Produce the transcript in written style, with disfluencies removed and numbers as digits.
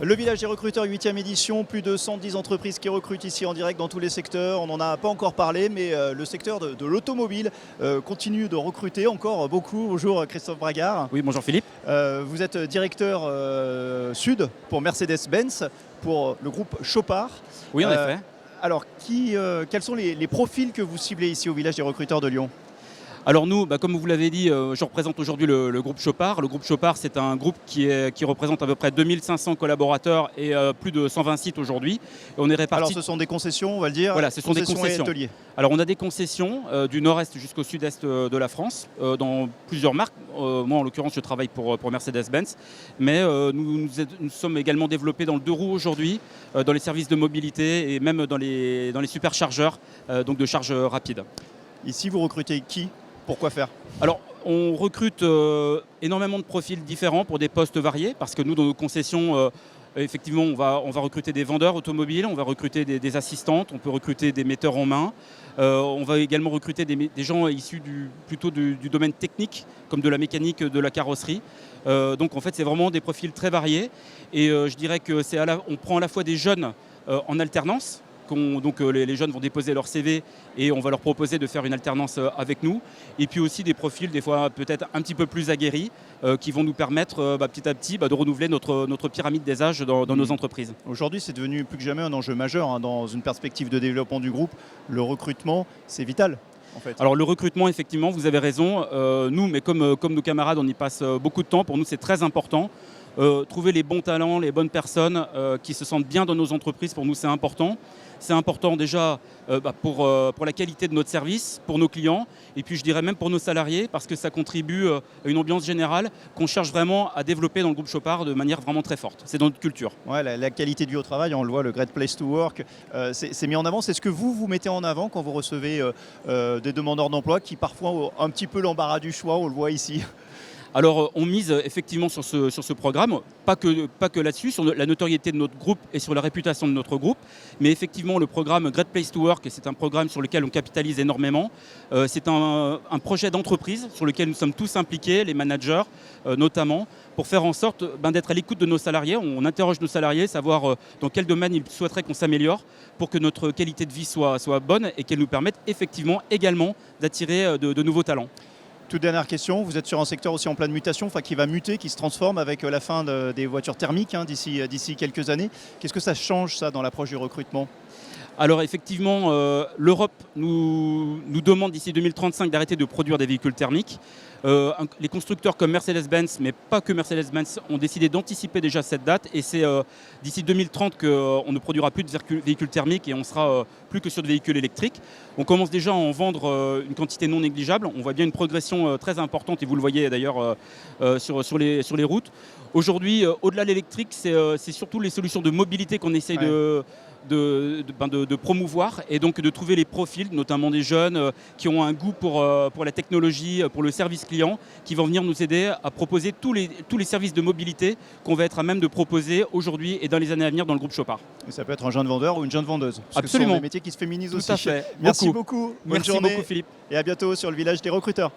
Le village des recruteurs, 8e édition, plus de 110 entreprises qui recrutent ici en direct dans tous les secteurs. On n'en a pas encore parlé, mais le secteur de l'automobile continue de recruter encore beaucoup. Bonjour Christophe Bragard. Oui, bonjour Philippe. Vous êtes directeur sud pour Mercedes-Benz, pour le groupe Chopard. Oui, en effet. Alors, quels sont les profils que vous ciblez ici au village des recruteurs de Lyon ? Alors nous, comme vous l'avez dit, je représente aujourd'hui le groupe Chopard. Le groupe Chopard, c'est un groupe qui représente à peu près 2500 collaborateurs et plus de 120 sites aujourd'hui. Et on est répartis. Alors ce sont des concessions, on va le dire. Voilà, ce sont des concessions. Et ateliers. Alors on a des concessions du nord-est jusqu'au sud-est de la France, dans plusieurs marques. Moi en l'occurrence, je travaille pour Mercedes-Benz. Mais nous sommes également développés dans le deux roues aujourd'hui, dans les services de mobilité et même dans les superchargeurs, donc de charge rapide. Ici, vous recrutez qui ? Pourquoi faire ? Alors, on recrute énormément de profils différents pour des postes variés, parce que nous, dans nos concessions, effectivement, on va recruter des vendeurs automobiles, on va recruter des assistantes, on peut recruter des metteurs en main, on va également recruter des gens issus plutôt du domaine technique, comme de la mécanique, de la carrosserie. Donc, en fait, c'est vraiment des profils très variés. Et je dirais que on prend à la fois des jeunes en alternance. Donc les jeunes vont déposer leur CV et on va leur proposer de faire une alternance avec nous. Et puis aussi des profils des fois peut-être un petit peu plus aguerris qui vont nous permettre petit à petit de renouveler notre pyramide des âges dans nos entreprises. Aujourd'hui, c'est devenu plus que jamais un enjeu majeur dans une perspective de développement du groupe. Le recrutement, c'est vital. En fait. Alors le recrutement, effectivement, vous avez raison. Nous, mais comme nos camarades, on y passe beaucoup de temps. Pour nous, c'est très important. Trouver les bons talents, les bonnes personnes qui se sentent bien dans nos entreprises, pour nous, c'est important. C'est important déjà pour la qualité de notre service, pour nos clients, et puis je dirais même pour nos salariés, parce que ça contribue à une ambiance générale qu'on cherche vraiment à développer dans le groupe Chopard de manière vraiment très forte. C'est dans notre culture. Ouais, la qualité de vie au travail, on le voit, le Great Place to Work, c'est mis en avant. C'est ce que vous mettez en avant quand vous recevez des demandeurs d'emploi qui parfois ont un petit peu l'embarras du choix, on le voit ici. Alors on mise effectivement sur ce programme, pas que là-dessus, sur la notoriété de notre groupe et sur la réputation de notre groupe, mais effectivement le programme Great Place to Work, c'est un programme sur lequel on capitalise énormément. C'est un projet d'entreprise sur lequel nous sommes tous impliqués, les managers notamment, pour faire en sorte d'être à l'écoute de nos salariés. On interroge nos salariés, savoir dans quel domaine ils souhaiteraient qu'on s'améliore pour que notre qualité de vie soit bonne et qu'elle nous permette effectivement également d'attirer de nouveaux talents. Toute dernière question, vous êtes sur un secteur aussi en pleine mutation, qui va muter, qui se transforme avec la fin des voitures thermiques d'ici quelques années. Qu'est-ce que ça change ça dans l'approche du recrutement ? Alors effectivement, l'Europe nous demande d'ici 2035 d'arrêter de produire des véhicules thermiques. Les constructeurs comme Mercedes-Benz, mais pas que Mercedes-Benz, ont décidé d'anticiper déjà cette date. Et c'est d'ici 2030 qu'on ne produira plus de véhicules thermiques et on sera plus que sur des véhicules électriques. On commence déjà à en vendre une quantité non négligeable. On voit bien une progression très importante et vous le voyez d'ailleurs sur les routes. Aujourd'hui, au-delà de l'électrique, c'est surtout les solutions de mobilité qu'on essaye de promouvoir et donc de trouver les profils, notamment des jeunes qui ont un goût pour la technologie, pour le service client, qui vont venir nous aider à proposer tous les services de mobilité qu'on va être à même de proposer aujourd'hui et dans les années à venir dans le groupe Chopard. Et ça peut être un jeune vendeur ou une jeune vendeuse. Parce Absolument. Que ce sont des métiers qui se féminisent aussi. Tout à fait. Merci beaucoup. Bonne journée. Merci beaucoup Philippe. Et à bientôt sur le village des recruteurs.